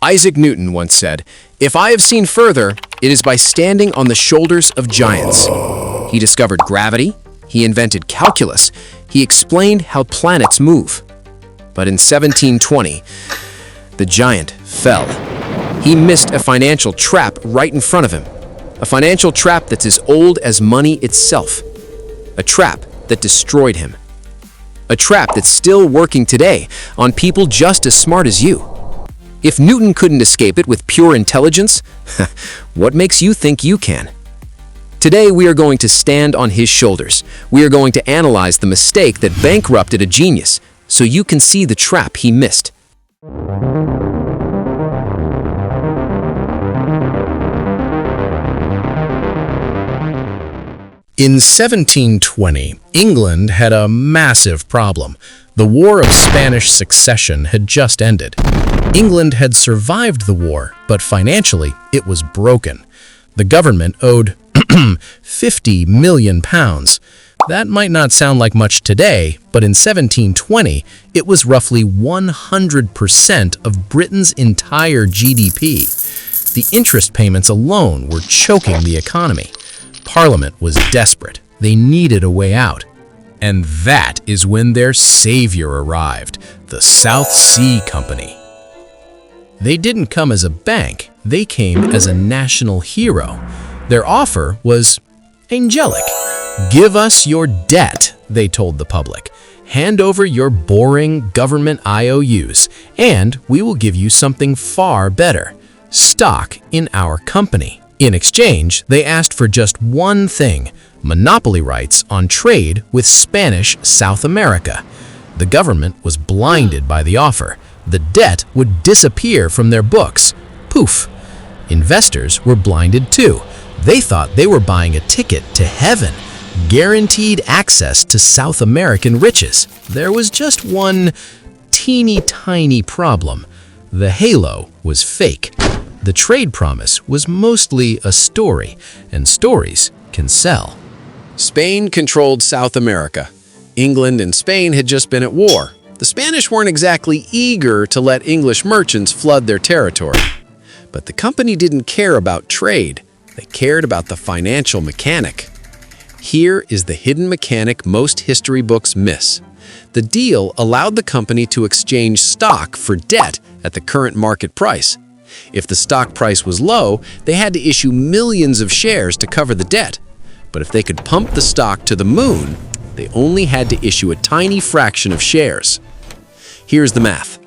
Isaac Newton once said, "If I have seen further, it is by standing on the shoulders of giants." He discovered gravity, he invented calculus, he explained how planets move. But in 1720, the giant fell. He missed a financial trap right in front of him. A financial trap that's as old as money itself. A trap that destroyed him. A trap that's still working today on people just as smart as you. If Newton couldn't escape it with pure intelligence, what makes you think you can? Today, we are going to stand on his shoulders. We are going to analyze the mistake that bankrupted a genius, so you can see the trap he missed. In 1720, England had a massive problem. The War of Spanish Succession had just ended. England had survived the war, but financially, it was broken. The government owed 50 million pounds. That might not sound like much today, but in 1720, it was roughly 100% of Britain's entire GDP. The interest payments alone were choking the economy. Parliament was desperate. They needed a way out. And that is when their savior arrived, the South Sea Company. They didn't come as a bank, they came as a national hero. Their offer was angelic. "Give us your debt," they told the public. "Hand over your boring government IOUs, and we will give you something far better, stock in our company." In exchange, they asked for just one thing: monopoly rights on trade with Spanish South America. The government was blinded by the offer. The debt would disappear from their books. Poof! Investors were blinded too. They thought they were buying a ticket to heaven, guaranteed access to South American riches. There was just one teeny tiny problem. The halo was fake. The trade promise was mostly a story, and stories can sell. Spain controlled South America. England and Spain had just been at war. The Spanish weren't exactly eager to let English merchants flood their territory. But the company didn't care about trade. They cared about the financial mechanic. Here is the hidden mechanic most history books miss. The deal allowed the company to exchange stock for debt at the current market price. If the stock price was low, they had to issue millions of shares to cover the debt. But if they could pump the stock to the moon, they only had to issue a tiny fraction of shares. Here's the math.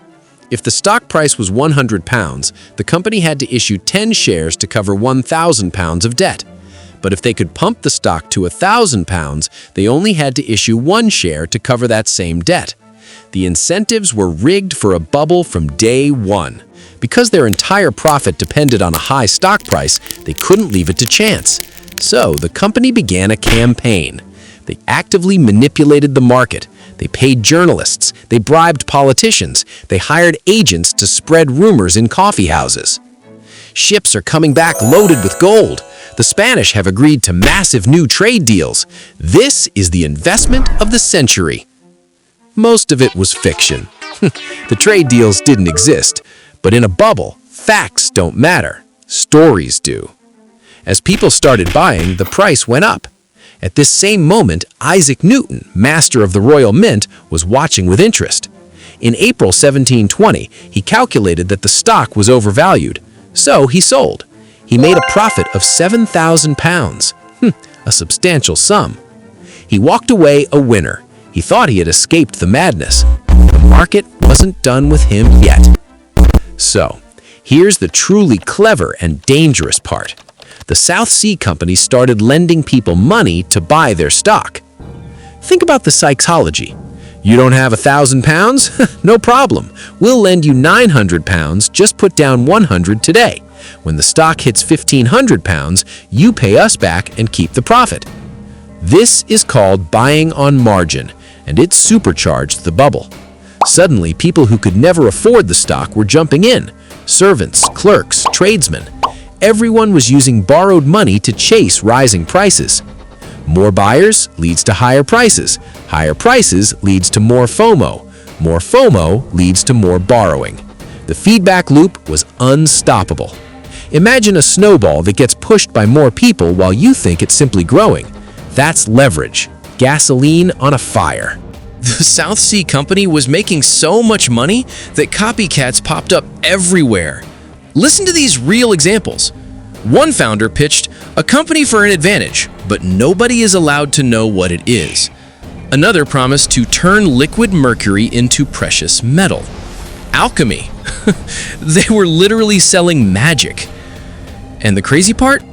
If the stock price was £100, the company had to issue 10 shares to cover £1,000 of debt. But if they could pump the stock to £1,000, they only had to issue 1 share to cover that same debt. The incentives were rigged for a bubble from day one. Because their entire profit depended on a high stock price, they couldn't leave it to chance. So the company began a campaign. They actively manipulated the market. They paid journalists. They bribed politicians. They hired agents to spread rumors in coffee houses. Ships are coming back loaded with gold. The Spanish have agreed to massive new trade deals. This is the investment of the century. Most of it was fiction. The trade deals didn't exist. But in a bubble, facts don't matter. Stories do. As people started buying, the price went up. At this same moment, Isaac Newton, master of the Royal Mint, was watching with interest. In April 1720, he calculated that the stock was overvalued, so he sold. He made a profit of £7,000, a substantial sum. He walked away a winner. He thought he had escaped the madness. The market wasn't done with him yet. So, here's the truly clever and dangerous part. The South Sea Company started lending people money to buy their stock. Think about the psychology. You don't have £1,000? No problem. We'll lend you £900, just put down £100 today. When the stock hits £1,500, you pay us back and keep the profit. This is called buying on margin, and it supercharged the bubble. Suddenly, people who could never afford the stock were jumping in. Servants, clerks, tradesmen. Everyone was using borrowed money to chase rising prices. More buyers leads to higher prices. Higher prices leads to more FOMO. More FOMO leads to more borrowing. The feedback loop was unstoppable. Imagine a snowball that gets pushed by more people while you think it's simply growing. That's leverage, gasoline on a fire. The South Sea Company was making so much money that copycats popped up everywhere. Listen to these real examples. One founder pitched a company for an advantage, but nobody is allowed to know what it is. Another promised to turn liquid mercury into precious metal. Alchemy. They were literally selling magic. And the crazy part?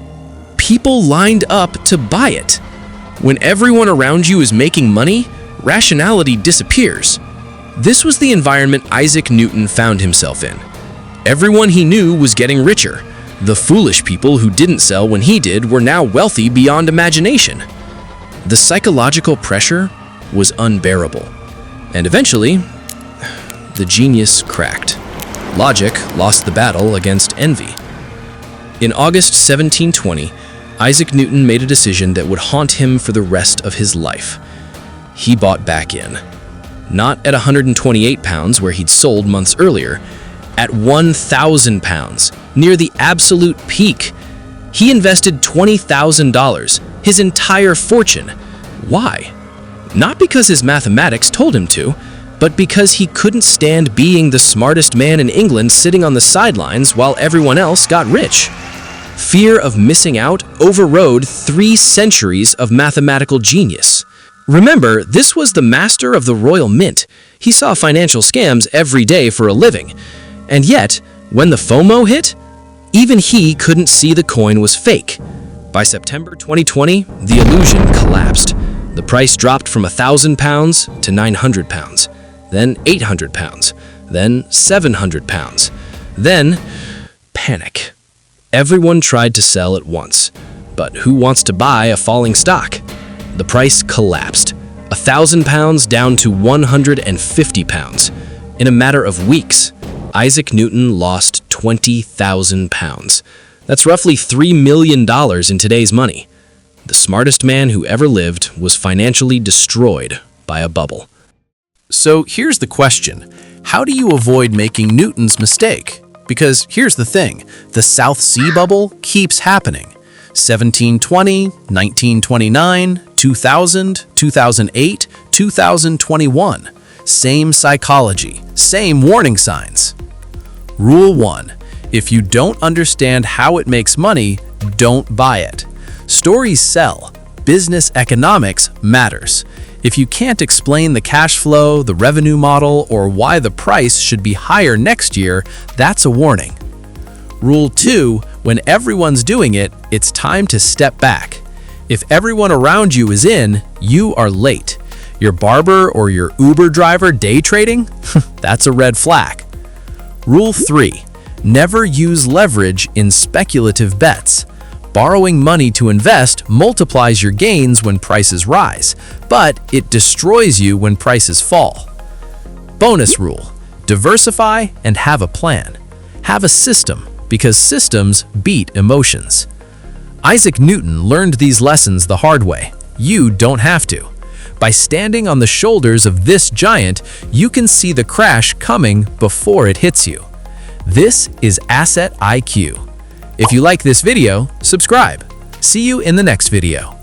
People lined up to buy it. When everyone around you is making money, rationality disappears. This was the environment Isaac Newton found himself in. Everyone he knew was getting richer. The foolish people who didn't sell when he did were now wealthy beyond imagination. The psychological pressure was unbearable. And eventually, the genius cracked. Logic lost the battle against envy. In August 1720, Isaac Newton made a decision that would haunt him for the rest of his life. He bought back in. Not at 128 pounds where he'd sold months earlier, at 1,000 pounds, near the absolute peak. He invested $20,000, his entire fortune. Why? Not because his mathematics told him to, but because he couldn't stand being the smartest man in England sitting on the sidelines while everyone else got rich. Fear of missing out overrode 3 centuries of mathematical genius. Remember, this was the master of the Royal Mint. He saw financial scams every day for a living. And yet, when the FOMO hit, even he couldn't see the coin was fake. By September 2020, the illusion collapsed. The price dropped from 1,000 pounds to 900 pounds, then 800 pounds, then 700 pounds. Then, panic. Everyone tried to sell at once. But who wants to buy a falling stock? The price collapsed. 1,000 pounds down to 150 pounds. In a matter of weeks, Isaac Newton lost 20,000 pounds. That's roughly $3 million in today's money. The smartest man who ever lived was financially destroyed by a bubble. So here's the question. How do you avoid making Newton's mistake? Because here's the thing, the South Sea bubble keeps happening. 1720, 1929, 2000, 2008, 2021. Same psychology, same warning signs. Rule 1. If you don't understand how it makes money, don't buy it. Stories sell. Business economics matters. If you can't explain the cash flow, the revenue model, or why the price should be higher next year, that's a warning. Rule 2. When everyone's doing it, it's time to step back. If everyone around you is in, you are late. Your barber or your Uber driver day trading? That's a red flag. Rule 3. Never use leverage in speculative bets. Borrowing money to invest multiplies your gains when prices rise, but it destroys you when prices fall. Bonus rule: diversify and have a plan. Have a system, because systems beat emotions. Isaac Newton learned these lessons the hard way. You don't have to. By standing on the shoulders of this giant, you can see the crash coming before it hits you. This is AssetIQ. If you like this video, subscribe. See you in the next video.